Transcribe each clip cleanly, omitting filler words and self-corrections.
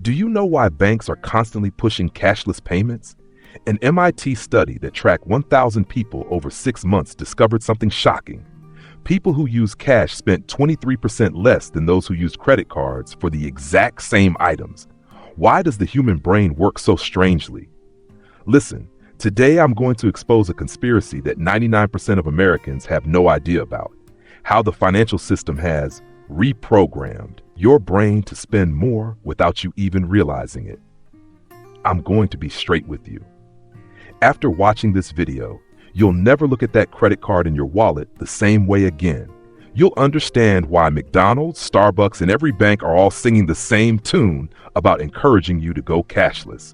Do you know why banks are constantly pushing cashless payments? An MIT study that tracked 1,000 people over 6 months discovered something shocking. People who use cash spent 23% less than those who used credit cards for the exact same items. Why does the human brain work so strangely? Listen, today I'm going to expose a conspiracy that 99% of Americans have no idea about. How the financial system has reprogrammed your brain to spend more without you even realizing it. I'm going to be straight with you. After watching this video, you'll never look at that credit card in your wallet the same way again. You'll understand why McDonald's, Starbucks, and every bank are all singing the same tune about encouraging you to go cashless.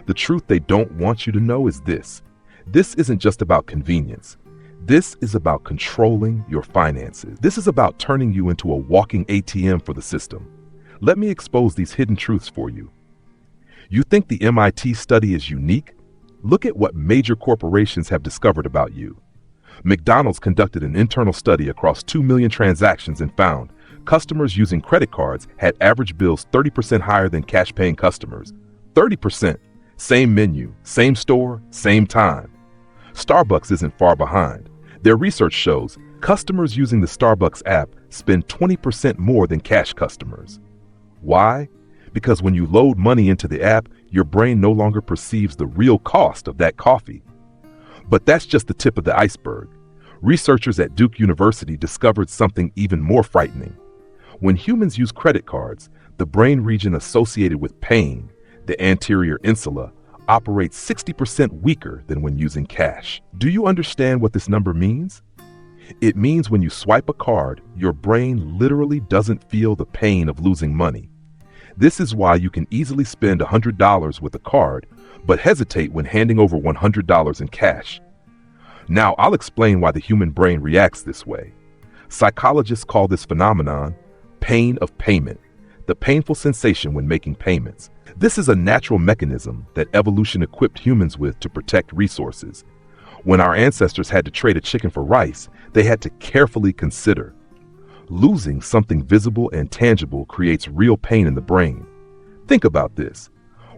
The truth they don't want you to know is this. This isn't just about convenience. This is about controlling your finances. This is about turning you into a walking ATM for the system. Let me expose these hidden truths for you. You think the MIT study is unique? Look at what major corporations have discovered about you. McDonald's conducted an internal study across 2 million transactions and found customers using credit cards had average bills 30% higher than cash-paying customers. 30%. Same menu, same store, same time. Starbucks isn't far behind. Their research shows customers using the Starbucks app spend 20% more than cash customers. Why? Because when you load money into the app, your brain no longer perceives the real cost of that coffee. But that's just the tip of the iceberg. Researchers at Duke University discovered something even more frightening. When humans use credit cards, the brain region associated with pain, the anterior insula, operates 60% weaker than when using cash. Do you understand what this number means? It means when you swipe a card, your brain literally doesn't feel the pain of losing money. This is why you can easily spend $100 with a card, but hesitate when handing over $100 in cash. Now, I'll explain why the human brain reacts this way. Psychologists call this phenomenon pain of payment, the painful sensation when making payments. This is a natural mechanism that evolution equipped humans with to protect resources. When our ancestors had to trade a chicken for rice, they had to carefully consider. Losing something visible and tangible creates real pain in the brain. Think about this.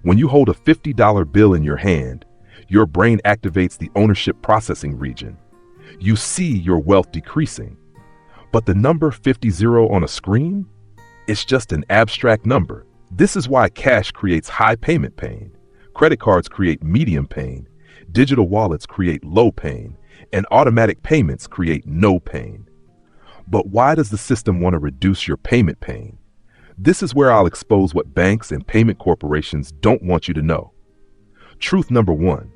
When you hold a $50 bill in your hand, your brain activates the ownership processing region. You see your wealth decreasing. But the number 50 on a screen? It's just an abstract number. This is why cash creates high payment pain. Credit cards create medium pain. Digital wallets create low pain. And automatic payments create no pain. But why does the system want to reduce your payment pain? This is where I'll expose what banks and payment corporations don't want you to know. Truth number 1.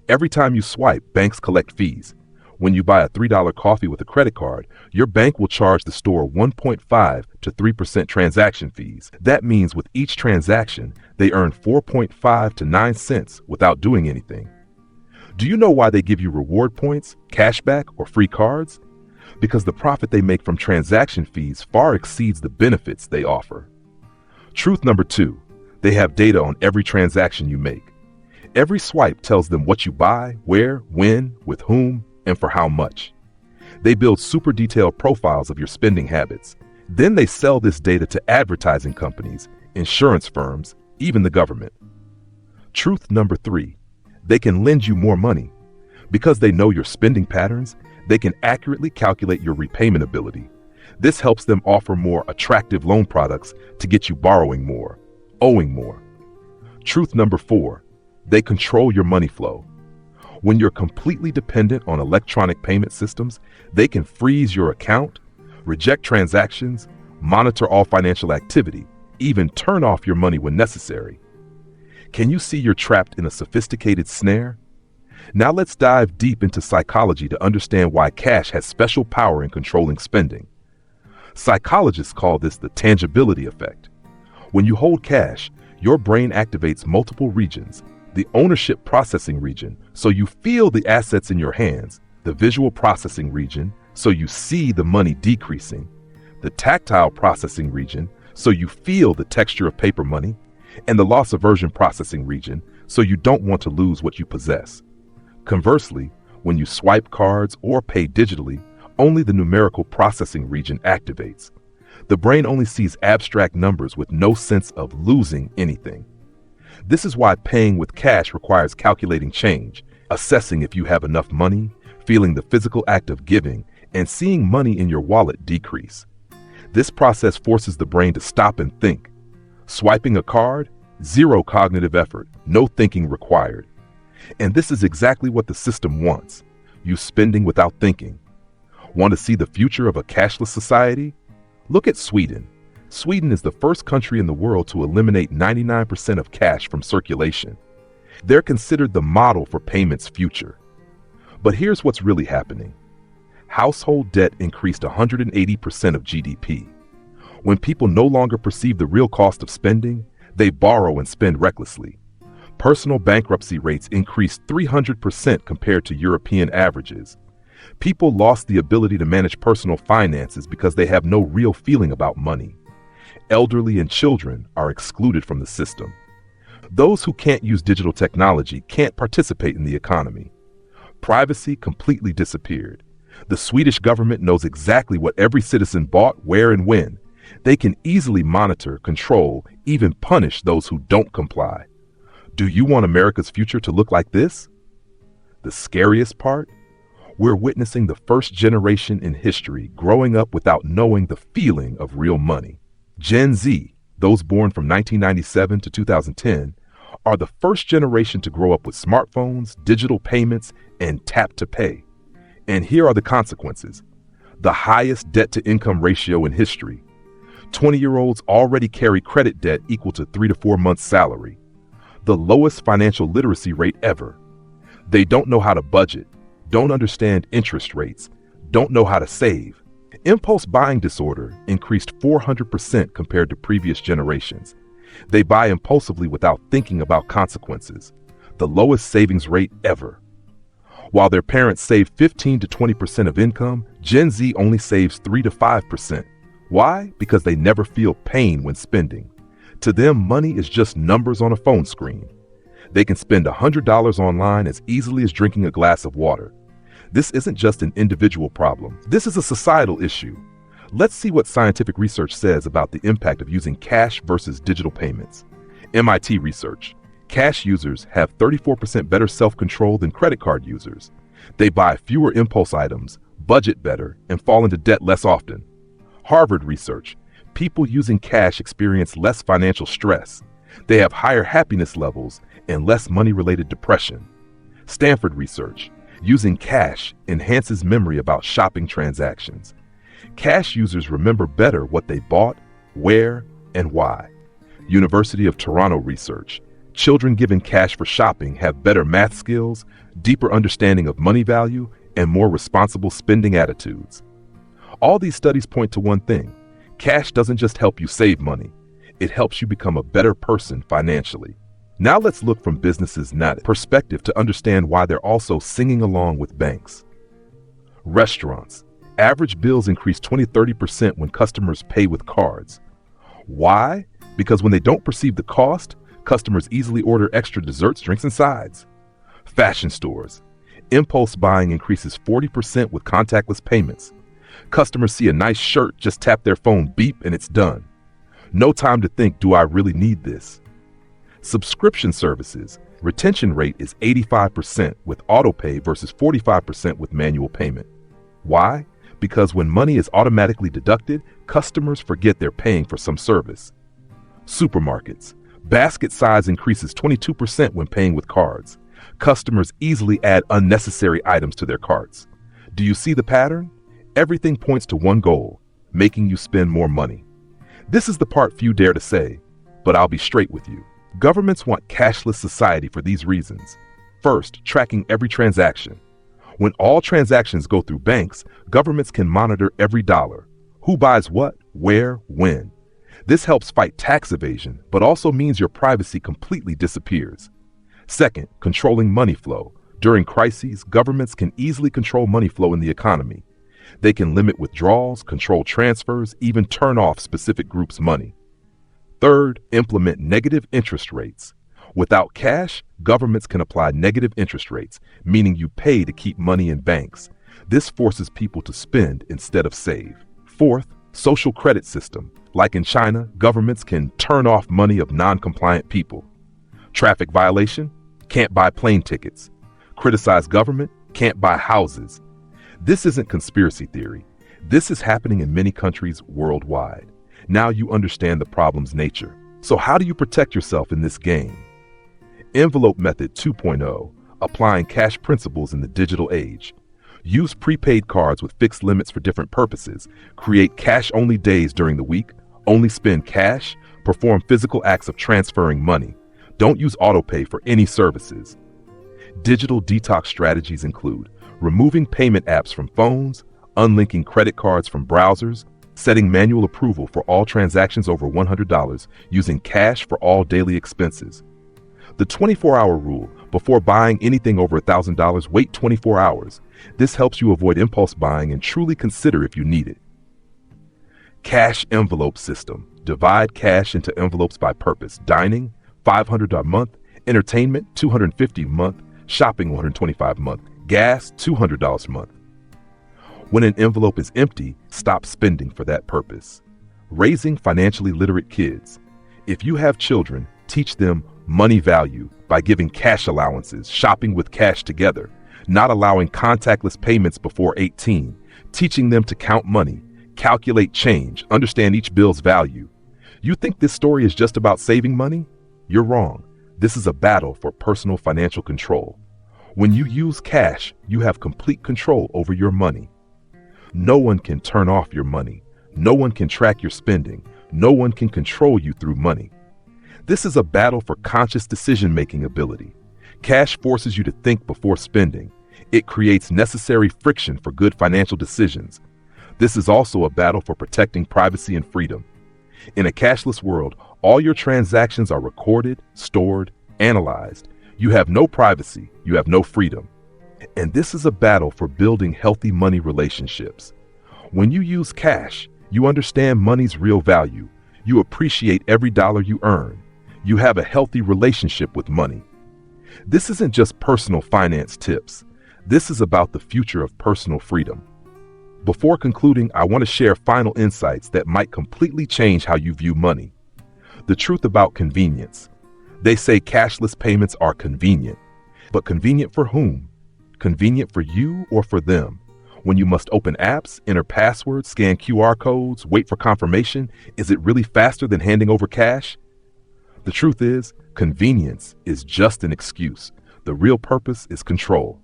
Every time you swipe, banks collect fees. When you buy a $3 coffee with a credit card, your bank will charge the store 1.5 to 3% transaction fees. That means with each transaction, they earn 4.5 to 9 cents without doing anything. Do you know why they give you reward points, cashback, or free cards? Because the profit they make from transaction fees far exceeds the benefits they offer. Truth number 2. They have data on every transaction you make. Every swipe tells them what you buy, where, when, with whom, and for how much. They build super detailed profiles of your spending habits. Then they sell this data to advertising companies, insurance firms, even the government. Truth number 3. They can lend you more money. Because they know your spending patterns, they can accurately calculate your repayment ability. This helps them offer more attractive loan products to get you borrowing more, owing more. Truth number 4. They control your money flow. When you're completely dependent on electronic payment systems, they can freeze your account, reject transactions, monitor all financial activity, even turn off your money when necessary. Can you see you're trapped in a sophisticated snare? Now let's dive deep into psychology to understand why cash has special power in controlling spending. Psychologists call this the tangibility effect. When you hold cash, your brain activates multiple regions. The ownership processing region, so you feel the assets in your hands, the visual processing region, so you see the money decreasing, the tactile processing region, so you feel the texture of paper money, and the loss aversion processing region, so you don't want to lose what you possess. Conversely, when you swipe cards or pay digitally, only the numerical processing region activates. The brain only sees abstract numbers with no sense of losing anything. This is why paying with cash requires calculating change, assessing if you have enough money, feeling the physical act of giving, and seeing money in your wallet decrease. This process forces the brain to stop and think. Swiping a card, zero cognitive effort, no thinking required. And this is exactly what the system wants, you spending without thinking. Want to see the future of a cashless society? Look at Sweden. Sweden is the first country in the world to eliminate 99% of cash from circulation. They're considered the model for payments future. But here's what's really happening. Household debt increased 180% of GDP. When people no longer perceive the real cost of spending, they borrow and spend recklessly. Personal bankruptcy rates increased 300% compared to European averages. People lost the ability to manage personal finances because they have no real feeling about money. Elderly and children are excluded from the system. Those who can't use digital technology can't participate in the economy. Privacy completely disappeared. The Swedish government knows exactly what every citizen bought, where, and when. They can easily monitor, control, even punish those who don't comply. Do you want America's future to look like this? The scariest part? We're witnessing the first generation in history growing up without knowing the feeling of real money. Gen Z, those born from 1997 to 2010, are the first generation to grow up with smartphones, digital payments, and tap to pay. And here are the consequences. The highest debt-to-income ratio in history. 20-year-olds already carry credit debt equal to 3 to 4 months' salary. The lowest financial literacy rate ever. They don't know how to budget, don't understand interest rates, don't know how to save. Impulse buying disorder increased 400% compared to previous generations. They buy impulsively without thinking about consequences. The lowest savings rate ever. While their parents save 15 to 20% of income, Gen Z only saves 3 to 5%. Why? Because they never feel pain when spending. To them, money is just numbers on a phone screen. They can spend $100 online as easily as drinking a glass of water. This isn't just an individual problem. This is a societal issue. Let's see what scientific research says about the impact of using cash versus digital payments. MIT research. Cash users have 34% better self-control than credit card users. They buy fewer impulse items, budget better, and fall into debt less often. Harvard research. People using cash experience less financial stress. They have higher happiness levels and less money-related depression. Stanford research. Using cash enhances memory about shopping transactions. Cash users remember better what they bought, where, and why. University of Toronto research. Children given cash for shopping have better math skills, deeper understanding of money value, and more responsible spending attitudes. All these studies point to one thing. Cash doesn't just help you save money. It helps you become a better person financially. Now let's look from businesses' perspective to understand why they're also singing along with banks. Restaurants. Average bills increase 20-30% when customers pay with cards. Why? Because when they don't perceive the cost, customers easily order extra desserts, drinks, and sides. Fashion stores. Impulse buying increases 40% with contactless payments. Customers see a nice shirt, just tap their phone, beep, and it's done. No time to think, do I really need this? Subscription services. Retention rate is 85% with autopay versus 45% with manual payment. Why? Because when money is automatically deducted, customers forget they're paying for some service. Supermarkets. Basket size increases 22% when paying with cards. Customers easily add unnecessary items to their carts. Do you see the pattern? Everything points to one goal, making you spend more money. This is the part few dare to say, but I'll be straight with you. Governments want cashless society for these reasons. First, tracking every transaction. When all transactions go through banks, governments can monitor every dollar. Who buys what, where, when. This helps fight tax evasion, but also means your privacy completely disappears. Second, controlling money flow. During crises, governments can easily control money flow in the economy. They can limit withdrawals, control transfers, even turn off specific groups' money. Third, implement negative interest rates. Without cash, governments can apply negative interest rates, meaning you pay to keep money in banks. This forces people to spend instead of save. Fourth, Social credit system. Like in China, governments can turn off money of non-compliant people. Traffic violation, can't buy plane tickets. Criticize government, can't buy houses. This isn't conspiracy theory. This is happening in many countries worldwide. Now you understand the problem's nature. So how do you protect yourself in this game? Envelope Method 2.0, applying cash principles in the digital age. Use prepaid cards with fixed limits for different purposes. Create cash-only days during the week. Only spend cash. Perform physical acts of transferring money. Don't use autopay for any services. Digital detox strategies include removing payment apps from phones, unlinking credit cards from browsers, setting manual approval for all transactions over $100, using cash for all daily expenses. The 24-hour rule. Before buying anything over $1,000, wait 24 hours. This helps you avoid impulse buying and truly consider if you need it. Cash envelope system. Divide cash into envelopes by purpose. Dining, $500 a month. Entertainment, $250 a month. Shopping, $125 a month. Gas, $200 a month. When an envelope is empty, stop spending for that purpose. Raising financially literate kids. If you have children, teach them money value by giving cash allowances, shopping with cash together, not allowing contactless payments before 18, teaching them to count money, calculate change, understand each bill's value. You think this story is just about saving money? You're wrong. This is a battle for personal financial control. When you use cash, you have complete control over your money. No one can turn off your money. No one can track your spending. No one can control you through money. This is a battle for conscious decision-making ability. Cash forces you to think before spending. It creates necessary friction for good financial decisions. This is also a battle for protecting privacy and freedom. In a cashless world, all your transactions are recorded, stored, analyzed. You have no privacy. You have no freedom. And this is a battle for building healthy money relationships. When you use cash, you understand money's real value. You appreciate every dollar you earn. You have a healthy relationship with money. This isn't just personal finance tips. This is about the future of personal freedom. Before concluding, I want to share final insights that might completely change how you view money. The truth about convenience. They say cashless payments are convenient. But convenient for whom? Convenient for you or for them? When you must open apps, enter passwords, scan QR codes, wait for confirmation, is it really faster than handing over cash? The truth is, convenience is just an excuse. The real purpose is control.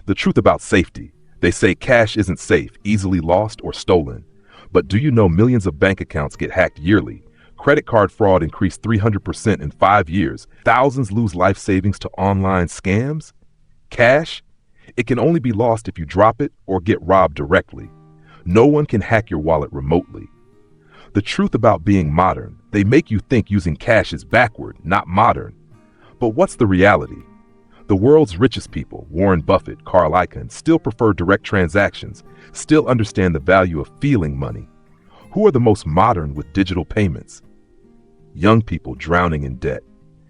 The truth about safety. They say cash isn't safe, easily lost or stolen. But do you know millions of bank accounts get hacked yearly? Credit card fraud increased 300% in 5 years. Thousands lose life savings to online scams. Cash? It can only be lost if you drop it or get robbed directly. No one can hack your wallet remotely. The truth about being modern. They make you think using cash is backward, not modern. But what's the reality? The world's richest people, Warren Buffett, Carl Icahn, still prefer direct transactions, still understand the value of feeling money. Who are the most modern with digital payments? Young people drowning in debt.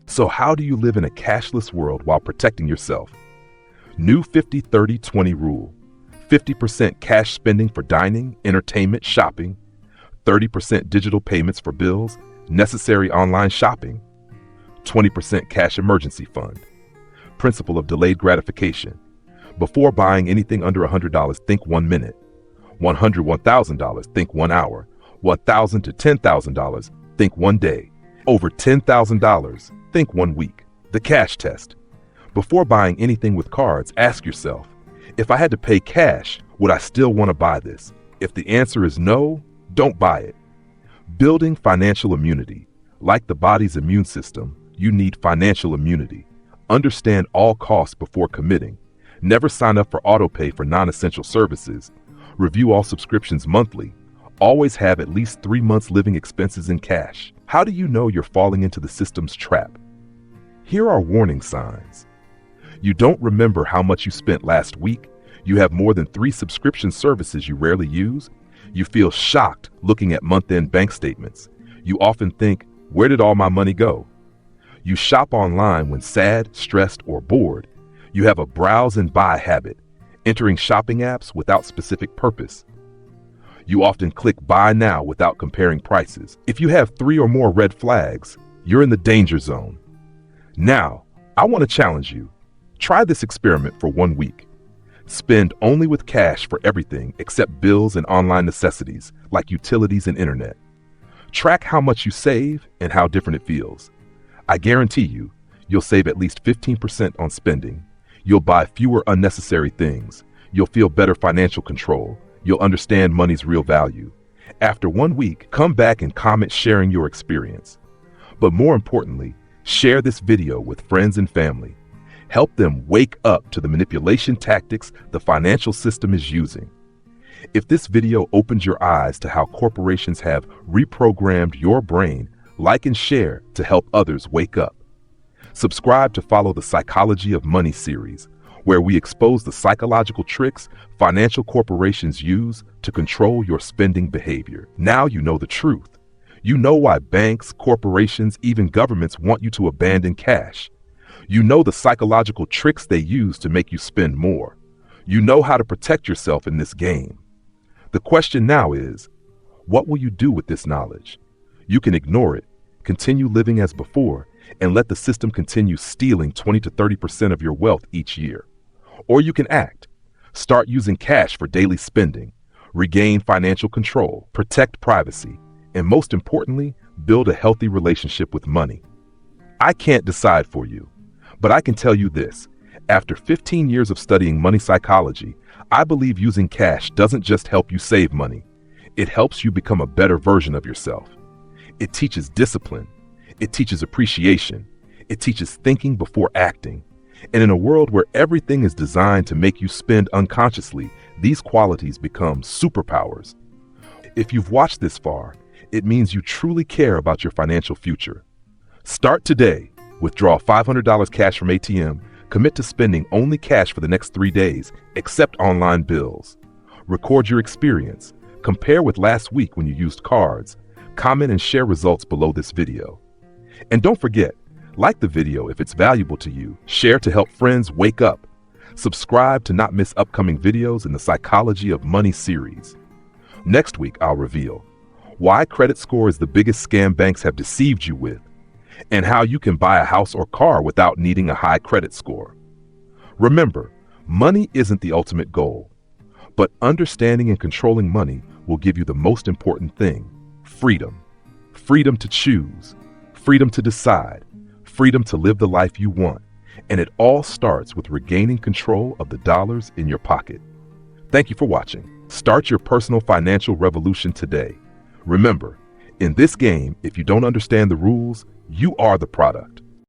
So how do you live in a cashless world while protecting yourself? New 50-30-20 rule. 50% cash spending for dining, entertainment, shopping. 30% digital payments for bills, necessary online shopping. 20% cash emergency fund. Principle of delayed gratification. Before buying anything under $100, think 1 minute. $100,000, think 1 hour. $1,000 to $10,000, think 1 day. Over $10,000, think 1 week. The cash test. Before buying anything with cards, ask yourself, if I had to pay cash, would I still want to buy this? If the answer is no, don't buy it. Building financial immunity. Like the body's immune system, you need financial immunity. Understand all costs before committing. Never sign up for autopay for non-essential services. Review all subscriptions monthly. Always have at least 3 months living expenses in cash. How do you know you're falling into the system's trap? Here are warning signs. You don't remember how much you spent last week. You have more than 3 subscription services you rarely use. You feel shocked looking at month-end bank statements. You often think, where did all my money go? You shop online when sad, stressed, or bored. You have a browse and buy habit, entering shopping apps without specific purpose. You often click buy now without comparing prices. If you have 3 or more red flags, you're in the danger zone. Now, I want to challenge you. Try this experiment for 1 week. Spend only with cash for everything except bills and online necessities like utilities and internet. Track how much you save and how different it feels. I guarantee you'll save at least 15% on spending. You'll buy fewer unnecessary things. You'll feel better financial control. You'll understand money's real value. After 1 week, come back and comment sharing your experience. But more importantly, share this video with friends and family. Help them wake up to the manipulation tactics the financial system is using. If this video opens your eyes to how corporations have reprogrammed your brain, like and share to help others wake up. Subscribe to follow the Psychology of Money series, where we expose the psychological tricks financial corporations use to control your spending behavior. Now you know the truth. You know why banks, corporations, even governments want you to abandon cash. You know the psychological tricks they use to make you spend more. You know how to protect yourself in this game. The question now is, what will you do with this knowledge? You can ignore it, continue living as before, and let the system continue stealing 20 to 30% of your wealth each year. Or you can act. Start using cash for daily spending, regain financial control, protect privacy, and most importantly, build a healthy relationship with money. I can't decide for you, but I can tell you this. After 15 years of studying money psychology, I believe using cash doesn't just help you save money. It helps you become a better version of yourself. It teaches discipline. It teaches appreciation. It teaches thinking before acting. And in a world where everything is designed to make you spend unconsciously, these qualities become superpowers. If you've watched this far, it means you truly care about your financial future. Start today. Withdraw $500 cash from ATM. Commit to spending only cash for the next 3 days, except online bills. Record your experience. Compare with last week when you used cards. Comment and share results below this video. And don't forget, like the video if it's valuable to you. Share to help friends wake up. Subscribe to not miss upcoming videos in the Psychology of Money series. Next week, I'll reveal why credit score is the biggest scam banks have deceived you with, and how you can buy a house or car without needing a high credit score. Remember, money isn't the ultimate goal, but understanding and controlling money will give you the most important thing: freedom. Freedom to choose, freedom to decide, freedom to live the life you want. And it all starts with regaining control of the dollars in your pocket. Thank you for watching. Start your personal financial revolution today. Remember, in this game, if you don't understand the rules, you are the product.